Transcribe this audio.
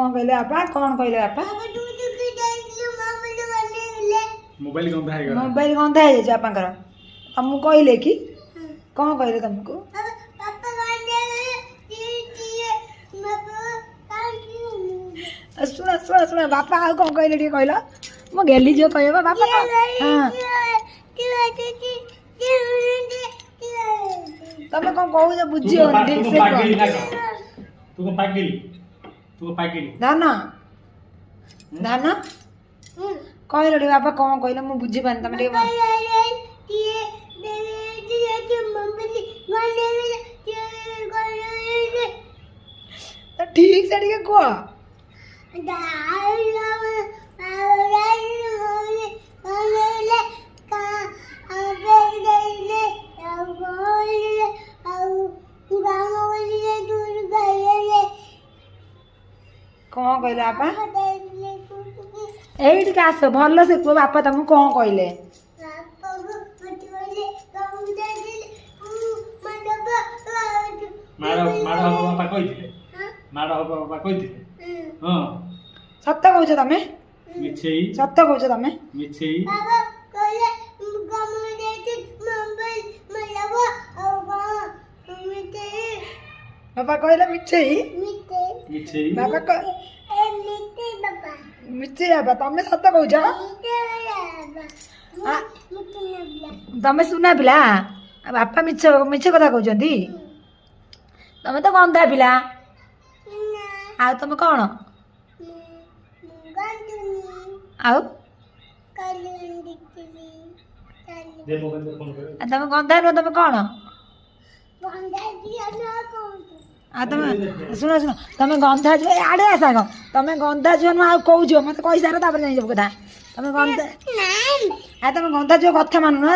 कौन कहले बापा कौन कहले बापा मोबाइल गंदा है मोबाइल गंधा है जा पाकर तुमको कहले कि कौन कहले तुमको सुन सुन सुन बापा आ कौन कहले टी कहला मो गेली जो कहबा बापा हां तमे कौन कहू जे बुझियो ठीक से तू को पागिल दाना दाना कहले टी बापा कौन कहले मो बुझी पानी तमे ठीक से ठीक कह कौन कहले बापा एइट आस भल से कह बापा तुमको कौन कहले मारा मारा हो बापा कहिथिले मारा हो बापा कहिथिले हां सत्य कहू तमे मिछेई सत्य कहू तमे मिछेई बापा कहले मिछे मिछेई बापा कह मिछे बापा तमे सत्य कहू तमे सुना पिला बापा मिछ मिछ कथा कहउछंती तमे तो गंदा पिला आ तमे कौन आउ दे मोबाइल पे फोन कर तमे गंदा नो तमे कौन आ तमे सुनो सुनो तमे गंधा जो आड़े आसा गो तमे गंधा जो आ कहू जो मते कहि सारा तापर जाई जब कथा तमे गंधा आ तमे गंधा जो कथा मानु न